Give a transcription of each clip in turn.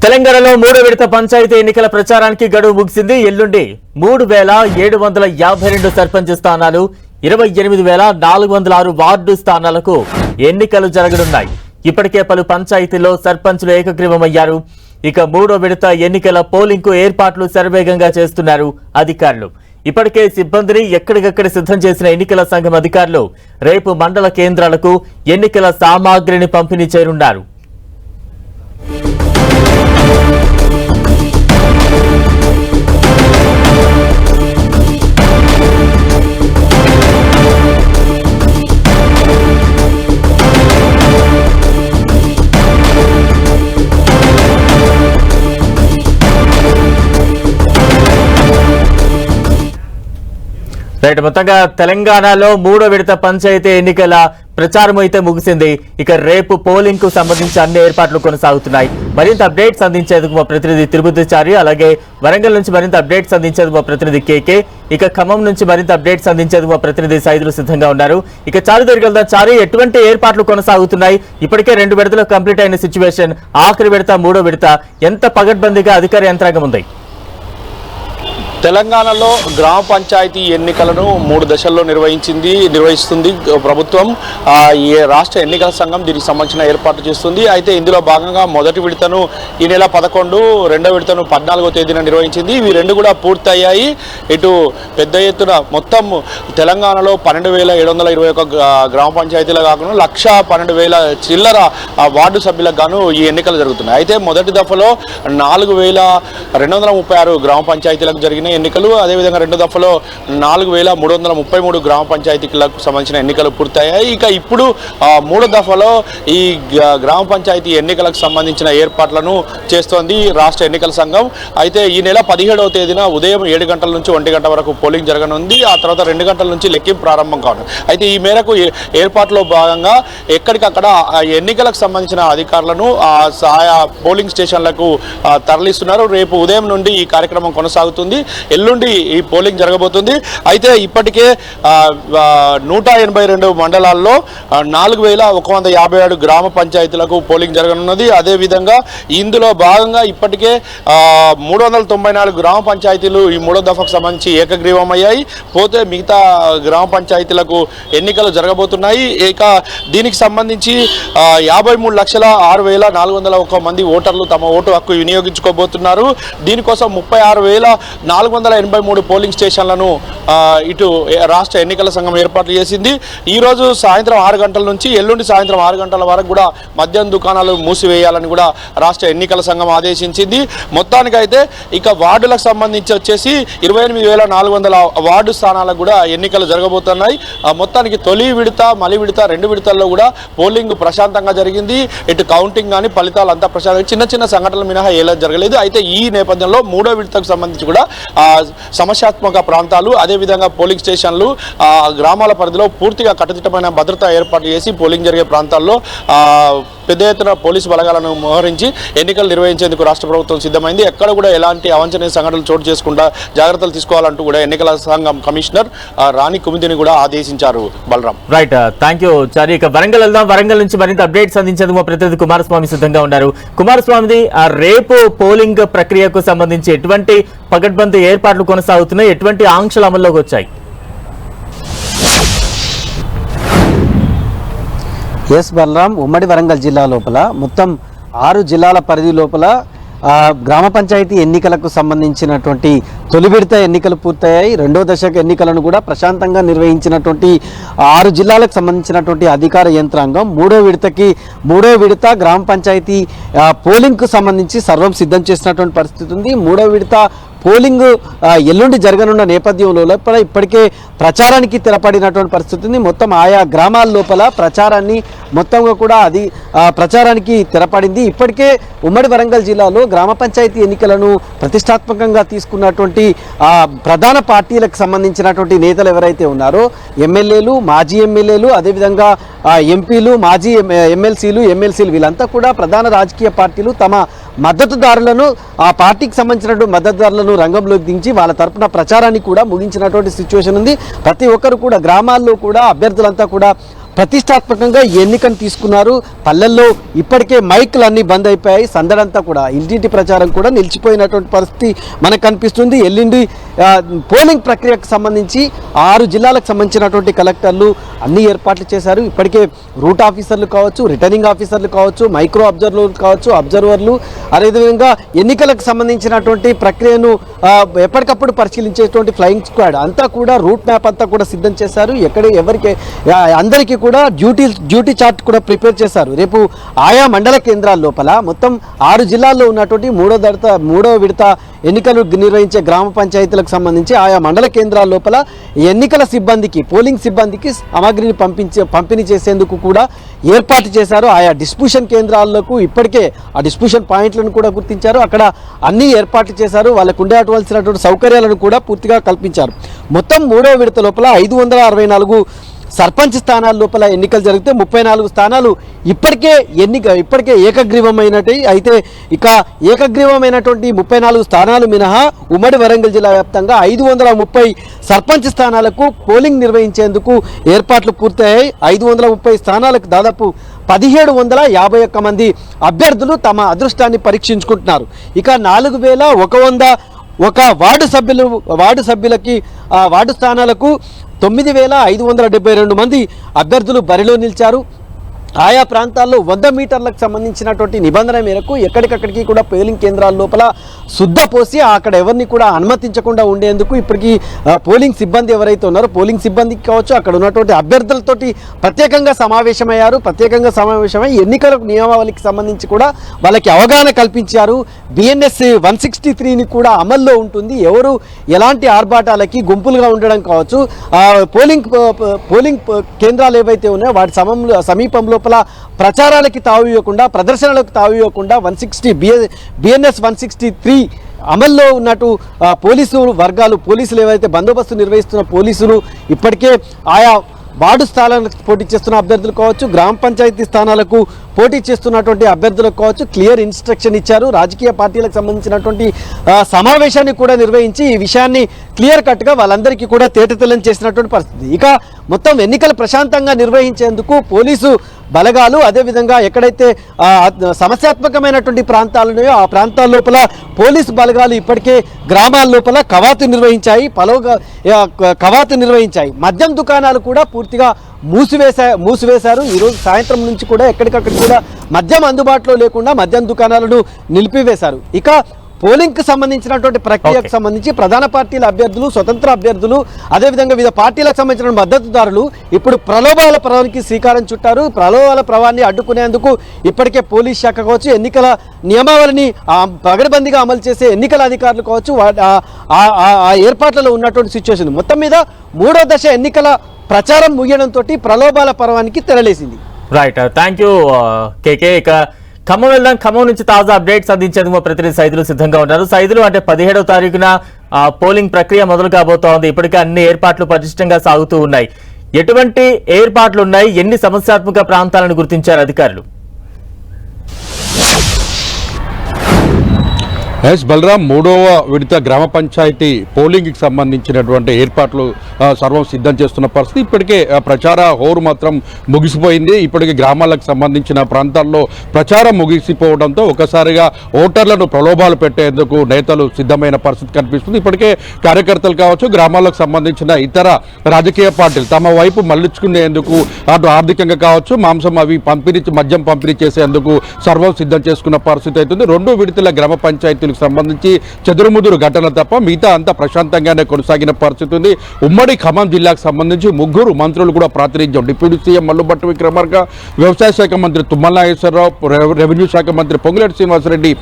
తెలంగాణలో మూడో విడత పంచాయతీ ఎన్నికల ప్రచారానికి గడువు ముగిసింది. ఎల్లుండి 3752 సర్పంచ్ స్థానాలు, 28406 వార్డు స్థానాలకు ఎన్నికలు జరగనున్నాయి. ఇప్పటికే పలు పంచాయతీల్లో సర్పంచ్లు ఏకగ్రీవమయ్యారు. ఇక మూడో విడత ఎన్నికల పోలింగ్ కు ఏర్పాట్లు శరవేగంగా చేస్తున్నారు అధికారులు. ఇప్పటికే సిబ్బందిని ఎక్కడికక్కడ సిద్ధం చేసిన ఎన్నికల సంఘం అధికారులు రేపు మండల కేంద్రాలకు ఎన్నికల సామాగ్రిని పంపిణీ చేయనున్నారు. మొత్తంగా తెలంగాణలో మూడో విడత పంచాయతీ ఎన్నికల ప్రచారం అయితే ముగిసింది. ఇక రేపు పోలింగ్ కు సంబంధించి అన్ని ఏర్పాట్లు కొనసాగుతున్నాయి. మరింత అప్డేట్స్ అందించేందుకు మా ప్రతినిధి తిరుపతిచారి, అలాగే వరంగల్ నుంచి మరింత అప్డేట్స్ అందించేందుకు మా ప్రతినిధి కేకే, ఇక ఖమ్మం నుంచి మరింత అప్డేట్స్ అందించేందుకు మా ప్రతినిధి సైదులు సిద్ధంగా ఉన్నారు. ఇక చారి దగ్గరికి చారి, ఎటువంటి ఏర్పాట్లు కొనసాగుతున్నాయి? ఇప్పటికే 2 విడతలు కంప్లీట్ అయిన సిచ్యువేషన్, ఆఖరి విడత మూడో విడత ఎంత పగడ్బందీగా అధికార యంత్రాంగం ఉంది? తెలంగాణలో గ్రామ పంచాయతీ ఎన్నికలను 3 దశల్లో నిర్వహిస్తుంది ప్రభుత్వం. ఈ రాష్ట్ర ఎన్నికల సంఘం దీనికి సంబంధించిన ఏర్పాటు చేస్తుంది. అయితే ఇందులో భాగంగా మొదటి విడతను ఈ నెల 11, రెండో విడతను 14వ తేదీన నిర్వహించింది. ఇవి 2 కూడా పూర్తయ్యాయి. ఇటు పెద్ద ఎత్తున మొత్తం తెలంగాణలో 12,721 గ్రామ పంచాయతీలు కాకుండా 1,12,000 చిల్లర వార్డు సభ్యులకు గాను ఈ ఎన్నికలు జరుగుతున్నాయి. అయితే మొదటి దఫలో 4,236 గ్రామ పంచాయతీలకు జరిగిన ఎన్నికలు, అదేవిధంగా రెండో దఫలో 4,333 గ్రామ పంచాయతీలకు సంబంధించిన ఎన్నికలు పూర్తయ్యాయి. ఇక ఇప్పుడు మూడో దఫలో ఈ గ్రామ పంచాయతీ ఎన్నికలకు సంబంధించిన ఏర్పాట్లను చేస్తోంది రాష్ట్ర ఎన్నికల సంఘం. అయితే ఈ నెల 17వ తేదీన ఉదయం 7 గంటల నుంచి 1 గంట వరకు పోలింగ్ జరగనుంది. ఆ తర్వాత 2 గంటల నుంచి లెక్కింపు ప్రారంభం కానుంది. అయితే ఈ మేరకు ఏర్పాట్లో భాగంగా ఎక్కడికక్కడ ఎన్నికలకు సంబంధించిన అధికారులను ఆయా పోలింగ్ స్టేషన్లకు తరలిస్తున్నారు. రేపు ఉదయం నుండి ఈ కార్యక్రమం కొనసాగుతుంది. ఎల్లుండి ఈ పోలింగ్ జరగబోతుంది. అయితే ఇప్పటికే 182 మండలాల్లో 4,157 గ్రామ పంచాయతీలకు పోలింగ్ జరగనున్నది. అదేవిధంగా ఇందులో భాగంగా ఇప్పటికే 394 గ్రామ పంచాయతీలు ఈ మూడో దఫకు సంబంధించి ఏకగ్రీవమయ్యాయి. పోతే మిగతా గ్రామ పంచాయతీలకు ఎన్నికలు జరగబోతున్నాయి. ఇక దీనికి సంబంధించి 53,06,401 మంది ఓటర్లు తమ ఓటు హక్కు వినియోగించుకోబోతున్నారు. దీనికోసం 36,483 పోలింగ్ స్టేషన్లను ఇటు రాష్ట్ర ఎన్నికల సంఘం ఏర్పాట్లు చేసింది. ఈరోజు సాయంత్రం 6 గంటల నుంచి ఎల్లుండి సాయంత్రం 6 గంటల వరకు కూడా మద్యం దుకాణాలు మూసివేయాలని కూడా రాష్ట్ర ఎన్నికల సంఘం ఆదేశించింది. మొత్తానికైతే ఇక వార్డులకు సంబంధించి వచ్చేసి 28,400 వార్డు స్థానాలకు కూడా ఎన్నికలు జరగబోతున్నాయి. మొత్తానికి తొలి విడత, మలి విడత 2 విడతల్లో కూడా పోలింగ్ ప్రశాంతంగా జరిగింది. ఇటు కౌంటింగ్ కానీ ఫలితాలు అంతా ప్రశాంతంగా, చిన్న చిన్న సంఘటనలు మినహా ఏలా జరగలేదు. అయితే ఈ నేపథ్యంలో మూడో విడతకు సంబంధించి కూడా సమస్యాత్మక ప్రాంతాలు, అదేవిధంగా పోలింగ్ స్టేషన్లు, గ్రామాల పరిధిలో పూర్తిగా కట్టుదిట్టమైన భద్రతా ఏర్పాటు చేసి పోలింగ్ జరిగే ప్రాంతాల్లో పెద్ద ఎత్తున పోలీసు బలగాలను మోహరించి ఎన్నికలు నిర్వహించేందుకు రాష్ట్ర ప్రభుత్వం సిద్ధమైంది. ఎక్కడ కూడా ఎలాంటి అవాంఛనీయ సంఘటనలు చోటు చేసుకుంటా జాగ్రత్తలు తీసుకోవాలంటూ కూడా ఎన్నికల సంఘం కమిషనర్ రాణి కుమిదిని కూడా ఆదేశించారు. బలరాం, రైట్, థ్యాంక్ యూ చారి. ఇక వరంగల్ వెళ్దాం. వరంగల్ నుంచి మరింత అప్డేట్స్ అందించేందుకు మా ప్రతినిధి కుమారస్వామి సిద్ధంగా ఉన్నారు. కుమారస్వామి, రేపు పోలింగ్ ప్రక్రియకు సంబంధించి ఎటువంటి పగడ్బందీ ఏర్పాట్లు కొనసాగుతున్నాయి? ఎటువంటి ఆంక్షలు అమల్లోకి వచ్చాయి? ఎస్ బలరాం, ఉమ్మడి వరంగల్ జిల్లా లోపల మొత్తం 6 జిల్లాల పరిధి లోపల గ్రామ పంచాయతీ ఎన్నికలకు సంబంధించినటువంటి తొలి విడత ఎన్నికలు పూర్తయ్యాయి. రెండో దశకు ఎన్నికలను కూడా ప్రశాంతంగా నిర్వహించినటువంటి 6 జిల్లాలకు సంబంధించినటువంటి అధికార యంత్రాంగం మూడో విడత గ్రామ పంచాయతీ పోలింగ్కు సంబంధించి సర్వం సిద్ధం చేసినటువంటి పరిస్థితి ఉంది. మూడో విడత పోలింగ్ ఎల్లుండి జరగనున్న నేపథ్యంలో లోపల ఇప్పటికే ప్రచారానికి తెరపడినటువంటి పరిస్థితి ఉంది. మొత్తం ఆయా గ్రామాల లోపల ప్రచారాన్ని మొత్తంగా కూడా ప్రచారానికి తెరపడింది. ఇప్పటికే ఉమ్మడి వరంగల్ జిల్లాలో గ్రామ పంచాయతీ ఎన్నికలను ప్రతిష్టాత్మకంగా తీసుకున్నటువంటి ప్రధాన పార్టీలకు సంబంధించినటువంటి నేతలు ఎవరైతే ఉన్నారో ఎమ్మెల్యేలు, మాజీ ఎమ్మెల్యేలు, అదేవిధంగా ఎంపీలు, మాజీ ఎమ్మెల్సీలు వీళ్ళంతా కూడా ప్రధాన రాజకీయ పార్టీలు తమ మద్దతుదారులను, ఆ పార్టీకి సంబంధించినటువంటి మద్దతుదారులను రంగంలోకి దించి వాళ్ళ తరపున ప్రచారాన్ని కూడా ముగించినటువంటి సిచ్యువేషన్ ఉంది. ప్రతి ఒక్కరు కూడా గ్రామాల్లో కూడా అభ్యర్థులంతా కూడా ప్రతిష్టాత్మకంగా ఈ ఎన్నికను తీసుకున్నారు. పల్లెల్లో ఇప్పటికే మైకులు అన్నీ బంద్ అయిపోయాయి. సందడంతా కూడా ఇంటింటి ప్రచారం కూడా నిలిచిపోయినటువంటి పరిస్థితి మనకు కనిపిస్తుంది. ఎల్లుండి పోలింగ్ ప్రక్రియకు సంబంధించి 6 జిల్లాలకు సంబంధించినటువంటి కలెక్టర్లు అన్ని ఏర్పాట్లు చేశారు. ఇప్పటికే రూట్ ఆఫీసర్లు కావచ్చు, రిటర్నింగ్ ఆఫీసర్లు కావచ్చు, మైక్రో అబ్జర్వర్లు కావచ్చు, అబ్జర్వర్లు, అదేవిధంగా ఎన్నికలకు సంబంధించినటువంటి ప్రక్రియను ఎప్పటికప్పుడు పరిశీలించేటువంటి ఫ్లయింగ్ స్క్వాడ్ అంతా కూడా రూట్ మ్యాప్ అంతా కూడా సిద్ధం చేశారు. ఎవరికి అందరికీ కూడా డ్యూటీ చార్ట్ కూడా ప్రిపేర్ చేశారు. రేపు ఆయా మండల కేంద్రాల లోపల మొత్తం 6 జిల్లాల్లో ఉన్నటువంటి మూడో విడత ఎన్నికలు నిర్వహించే గ్రామ పంచాయతీలకు సంబంధించి ఆయా మండల కేంద్రాల లోపల ఎన్నికల సిబ్బందికి, పోలింగ్ సిబ్బందికి సామాగ్రిని పంపిణీ చేసేందుకు కూడా ఏర్పాటు చేశారు. ఆయా డిస్ట్రిబ్యూషన్ కేంద్రాలకు ఇప్పటికే ఆ డిస్ట్రిబ్యూషన్ పాయింట్లను కూడా గుర్తించారు. అక్కడ అన్ని ఏర్పాట్లు చేశారు. వాళ్ళకు ఉండేటువంటి సౌకర్యాలను కూడా పూర్తిగా కల్పించారు. మొత్తం మూడో విడత లోపల 564 సర్పంచ్ స్థానాల లోపల ఎన్నికలు జరిగితే 34 స్థానాలు ఇప్పటికే ఏకగ్రీవమైనవి. అయితే ఇక ఏకగ్రీవమైనటువంటి 34 స్థానాలు మినహా ఉమ్మడి వరంగల్ జిల్లా వ్యాప్తంగా 530 సర్పంచ్ స్థానాలకు పోలింగ్ నిర్వహించేందుకు ఏర్పాట్లు పూర్తయ్యాయి. 530 స్థానాలకు దాదాపు 1751 మంది అభ్యర్థులు తమ అదృష్టాన్ని పరీక్షించుకుంటున్నారు. ఇక 4101 వార్డు సభ్యులకి వార్డు స్థానాలకు 9572 మంది అభ్యర్థులు బరిలో నిలిచారు. ఆయా ప్రాంతాల్లో 100 మీటర్లకు సంబంధించినటువంటి నిబంధన మేరకు ఎక్కడికక్కడికి కూడా పోలింగ్ కేంద్రాల లోపల శుద్ధ పోసి అక్కడ ఎవరిని కూడా అనుమతించకుండా ఉండేందుకు ఇప్పటికీ పోలింగ్ సిబ్బంది ఎవరైతే ఉన్నారో పోలింగ్ సిబ్బందికి కావచ్చు, అక్కడ ఉన్నటువంటి అభ్యర్థులతోటి ప్రత్యేకంగా సమావేశమై ఎన్నికల నియమావళికి సంబంధించి కూడా వాళ్ళకి అవగాహన కల్పించారు. BNS 163ని కూడా అమల్లో ఉంటుంది. ఎవరు ఎలాంటి ఆర్భాటాలకి గుంపులుగా ఉండడం కావచ్చు, పోలింగ్ కేంద్రాలు ఏవైతే ఉన్నాయో వాటి సమీపంలో ప్రచారాలకి తావు ఇవ్వకుండా, ప్రదర్శనలకు తావు ఇవ్వకుండా BNS 163 అమల్లో ఉన్నట్టు పోలీసులు ఏవైతే బందోబస్తు నిర్వహిస్తున్న పోలీసులు ఇప్పటికే ఆయా వార్డు స్థానాలకు పోటీ చేస్తున్న అభ్యర్థులు కావచ్చు, గ్రామ పంచాయతీ స్థానాలకు పోటీ చేస్తున్నటువంటి అభ్యర్థులకు కావచ్చు క్లియర్ ఇన్స్ట్రక్షన్ ఇచ్చారు. రాజకీయ పార్టీలకు సంబంధించినటువంటి సమావేశాన్ని కూడా నిర్వహించి ఈ విషయాన్ని క్లియర్ కట్గా వాళ్ళందరికీ కూడా తేటతెల్లం చేసినటువంటి పరిస్థితి. ఇక మొత్తం ఎన్నికలు ప్రశాంతంగా నిర్వహించేందుకు పోలీసు బలగాలు, అదేవిధంగా ఎక్కడైతే సమస్యాత్మకమైనటువంటి ప్రాంతాలు ఉన్నాయో ఆ ప్రాంతాల లోపల పోలీసు బలగాలు ఇప్పటికే గ్రామాల లోపల కవాతు నిర్వహించాయి. మద్యం దుకాణాలు కూడా పూర్తిగా మూసివేశారు. ఈరోజు సాయంత్రం నుంచి కూడా ఎక్కడికక్కడ కూడా మద్యం అందుబాటులో లేకుండా మద్యం దుకాణాలను నిలిపివేశారు. ఇక పోలింగ్కి సంబంధించినటువంటి ప్రక్రియకు సంబంధించి ప్రధాన పార్టీల అభ్యర్థులు, స్వతంత్ర అభ్యర్థులు, అదేవిధంగా వివిధ పార్టీలకు సంబంధించిన మద్దతుదారులు ఇప్పుడు ప్రలోభాల పర్వానికి శ్రీకారం చుట్టారు. ప్రలోభాల పర్వాన్ని అడ్డుకునేందుకు ఇప్పటికే పోలీస్ శాఖ కావచ్చు, ఎన్నికల నియమావళిని పగడబందీగా అమలు చేసే ఎన్నికల అధికారులు కావచ్చు, ఆ ఏర్పాట్లలో ఉన్నటువంటి సిచ్యువేషన్ మొత్తం మీద మూడో దశ ఎన్నికల ప్రచారం ముగియడంతో ప్రలోభాల పర్వానికి తెరలేసింది. రైట్, థ్యాంక్ యూ కేకే. ఇక ఖమ్మం వెళ్దాం. ఖమ్మం నుంచి తాజా అప్డేట్స్ అందించేందుకు మా ప్రతినిధి సైదులు సిద్ధంగా ఉన్నారు. సైదులు, అంటే 17వ తారీఖున పోలింగ్ ప్రక్రియ మొదలు కాబోతోంది. ఇప్పటికే అన్ని ఏర్పాట్లు పటిష్టంగా సాగుతూ ఉన్నాయి. ఎటువంటి ఏర్పాట్లు ఉన్నాయి? ఎన్ని సమస్యాత్మక ప్రాంతాలను గుర్తించారు అధికారులు? బలరాం, మూడవ విడత గ్రామ పంచాయతీ పోలింగ్కి సంబంధించినటువంటి ఏర్పాట్లు సర్వం సిద్ధం చేస్తున్న పరిస్థితి. ఇప్పటికే ప్రచార హోరు మాత్రం ముగిసిపోయింది. ఇప్పటికే గ్రామాలకు సంబంధించిన ప్రాంతాల్లో ప్రచారం ముగిసిపోవడంతో ఒకసారిగా ఓటర్లను ప్రలోభాలు పెట్టేందుకు నేతలు సిద్ధమైన పరిస్థితి కనిపిస్తుంది. ఇప్పటికే కార్యకర్తలు కావచ్చు, గ్రామాలకు సంబంధించిన ఇతర రాజకీయ పార్టీలు తమ వైపు మళ్లించుకునేందుకు అటు ఆర్థికంగా కావచ్చు, మాంసం అవి మద్యం పంపిణీ చేసేందుకు సర్వం సిద్ధం చేసుకున్న పరిస్థితి అవుతుంది. 2 విడతల గ్రామ పంచాయతీలకు సంబంధించి చెదురుముదురు ఘటన తప్ప మిగతా అంతా ప్రశాంతంగానే కొనసాగిన పరిస్థితి ఉంది. ఉమ్మడి ఖమ్మం జిల్లాకు సంబంధించి 3 మంత్రులు కూడా ప్రాతినిధ్యం, డిప్యూటీ సీఎం మల్లుభట్టి విక్రమార్క, వ్యవసాయ శాఖ మంత్రి తుమ్మల నాగేశ్వరరావు, రెవెన్యూ శాఖ మంత్రి పొంగులేటి శ్రీనివాసరెడ్డి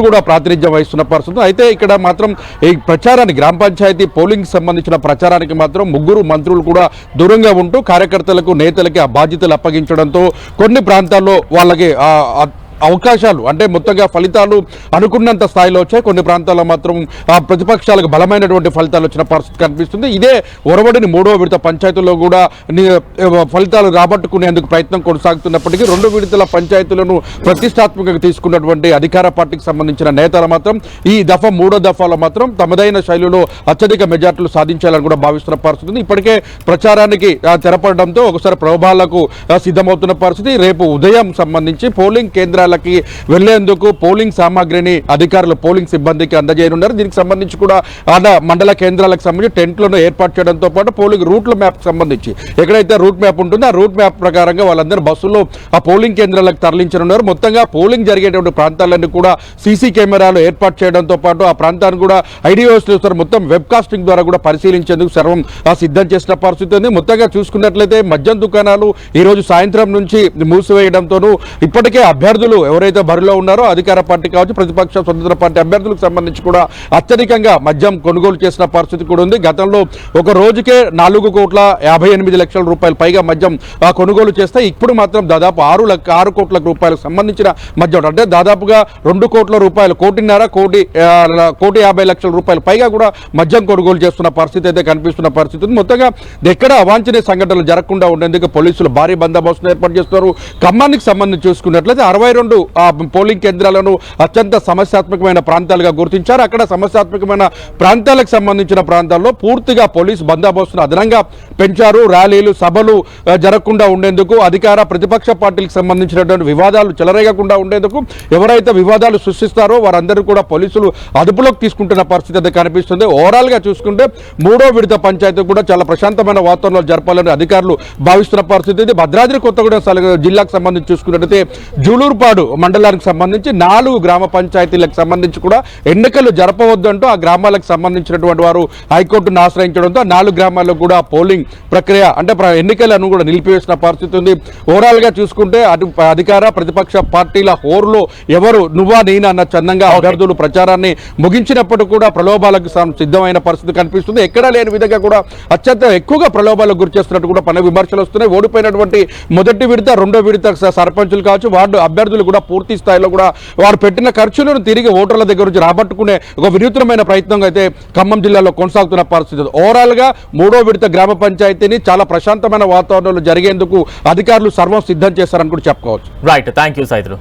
కూడా ప్రాతినిధ్యం వహిస్తున్న పరిస్థితి. అయితే ఇక్కడ మాత్రం ఈ ప్రచారానికి, గ్రామ పంచాయతీ పోలింగ్ సంబంధించిన ప్రచారానికి మాత్రం 3 మంత్రులు కూడా దూరంగా ఉంటూ కార్యకర్తలకు, నేతలకి ఆ బాధ్యతలు అప్పగించడంతో కొన్ని ప్రాంతాల్లో వాళ్ళకి అవకాశాలు అంటే మొత్తంగా ఫలితాలు అనుకున్నంత స్థాయిలో వచ్చాయి. కొన్ని ప్రాంతాల్లో మాత్రం ప్రతిపక్షాలకు బలమైనటువంటి ఫలితాలు వచ్చిన పరిస్థితి కనిపిస్తుంది. ఇదే ఒరవడిని 3వ విడత పంచాయతీలో కూడా ఫలితాలు రాబట్టుకునేందుకు ప్రయత్నం కొనసాగుతున్నప్పటికీ 2 విడతల పంచాయతీలను ప్రతిష్టాత్మకంగా తీసుకున్నటువంటి అధికార పార్టీకి సంబంధించిన నేతలు మాత్రం ఈ దఫా 3వ దఫాలో మాత్రం తమదైన శైలిలో అత్యధిక మెజార్టీలు సాధించాలని కూడా భావిస్తున్న పరిస్థితి ఉంది. ఇప్పటికే ప్రచారానికి తెరపడడంతో ఒకసారి ప్రలోభాలకు సిద్ధమవుతున్న పరిస్థితి. రేపు ఉదయం సంబంధించి పోలింగ్ కేంద్రాలకి వెళ్లేందుకు పోలింగ్ సామాగ్రిని అధికారులు పోలింగ్ సిబ్బందికి అందజేయనున్నారు. దీనికి సంబంధించి కూడా మండల కేంద్రాలకు సంబంధించి టెంట్లను ఏర్పాటు చేయడంతో పాటు పోలింగ్ రూట్ల మ్యాప్ సంబంధించి ఎక్కడైతే రూట్ మ్యాప్ ఉంటుందో ఆ రూట్ మ్యాప్ ప్రకారంగా వాళ్ళందరూ బస్సుల్లో ఆ పోలింగ్ కేంద్రాలకు తరలించనున్నారు. మొత్తంగా పోలింగ్ జరిగేటువంటి ప్రాంతాలన్నీ కూడా సీసీ కెమెరాలు ఏర్పాటు చేయడంతో పాటు ఆ ప్రాంతాన్ని కూడా ఐడియోస్ మొత్తం వెబ్ కాస్టింగ్ ద్వారా కూడా పరిశీలించేందుకు సర్వం సిద్ధం చేసిన పరిస్థితి ఉంది. మొత్తంగా చూసుకున్నట్లయితే మద్యం దుకాణాలు ఈ రోజు సాయంత్రం నుంచి మూసివేయడంతోనూ ఇప్పటికే అభ్యర్థులు ఎవరైతే బరిలో ఉన్నారో అధికార పార్టీ కావచ్చు ప్రతిపక్ష స్వతంత్ర పార్టీ అభ్యర్థులకు సంబంధించి కూడా అత్యధికంగా మద్యం కొనుగోలు చేసిన పరిస్థితి కూడా ఉంది. గతంలో ఒక రోజుకే 4,58,00,000 రూపాయలు పైగా మద్యం కొనుగోలు చేస్తే ఇప్పుడు మాత్రం దాదాపు 6 కోట్ల రూపాయలకు సంబంధించిన మద్యం అంటే దాదాపుగా 2 కోట్ల రూపాయలు 1,50,00,000 రూపాయలు పైగా కూడా మద్యం కొనుగోలు చేస్తున్న పరిస్థితి అయితే కనిపిస్తున్న పరిస్థితి ఉంది. మొత్తంగా ఎక్కడ అవాంఛనీయ సంఘటనలు జరగకుండా ఉండేందుకు పోలీసులు భారీ బందోబస్తును ఏర్పాటు చేస్తున్నారు. ఖమ్మానికి సంబంధించి చూసుకున్నట్లయితే 62 పోలింగ్ కేంద్రాలను అత్యంత సమస్యాత్మకమైన ప్రాంతాలుగా గుర్తించారు. అక్కడ సమస్యాత్మకమైన ప్రాంతాలకు సంబంధించిన ప్రాంతాల్లో పూర్తిగా పోలీసు బందోబస్తును అదనంగా పెంచారు. ర్యాలీలు సభలు జరగకుండా ఉండేందుకు అధికార ప్రతిపక్ష పార్టీలకు సంబంధించినటువంటి వివాదాలు చెలరేగకుండా ఉండేందుకు ఎవరైతే వివాదాలు సృష్టిస్తారో వారందరూ కూడా పోలీసులు అదుపులోకి తీసుకుంటున్న పరిస్థితి అయితే కనిపిస్తుంది. ఓవరాల్ గా చూసుకుంటే 3వ విడత పంచాయతీ కూడా చాలా ప్రశాంతమైన వాతావరణంలో జరపాలని అధికారులు భావిస్తున్న పరిస్థితి. భద్రాద్రి కొత్తగూడెం జిల్లాకు సంబంధించి చూసుకున్నట్లయితే జూలూరుపాడు మండలానికి సంబంధించి 4 గ్రామ పంచాయతీలకు సంబంధించి కూడా ఎన్నికలు జరపవద్దంటూ ఆ గ్రామాలకు సంబంధించినటువంటి వారు హైకోర్టును ఆశ్రయించడంతో 4 గ్రామాల్లో కూడా పోలింగ్ ప్రక్రియ అంటే ఎన్నికలను కూడా నిలిపివేసిన పరిస్థితి ఉంది. ఓవరాల్ గా చూసుకుంటే అధికార ప్రతిపక్ష పార్టీల హోరులో ఎవరు నువ్వా నేనా అన్న చందంగా అభ్యర్థులు ప్రచారాన్ని ముగించినప్పుడు కూడా ప్రలోభాలకు సిద్ధమైన పరిస్థితి కనిపిస్తుంది. ఎక్కడా లేని విధంగా కూడా అత్యంత ఎక్కువగా ప్రలోభాలకు గురి చేస్తున్నట్టు కూడా పలు విమర్శలు వస్తున్నాయి. ఓడిపోయినటువంటి మొదటి విడత 2వ విడత సర్పంచులు కావచ్చు వార్డు అభ్యర్థులు కూడా పూర్తి స్థాయిలో కూడా వారు పెట్టిన ఖర్చులను తిరిగి ఓటర్ల దగ్గర నుంచి రాబట్టుకునే ఒక వినూత్నమైన ప్రయత్నం అయితే ఖమ్మం జిల్లాలో కొనసాగుతున్న పరిస్థితి. ఓవరాల్ గా 3వ విడత గ్రామ పంచాయతీని చాలా ప్రశాంతమైన వాతావరణంలో జరిగేందుకు అధికారులు సర్వం సిద్ధం చేస్తారని కూడా చెప్పుకోవచ్చు. Right, thank you Saidulu.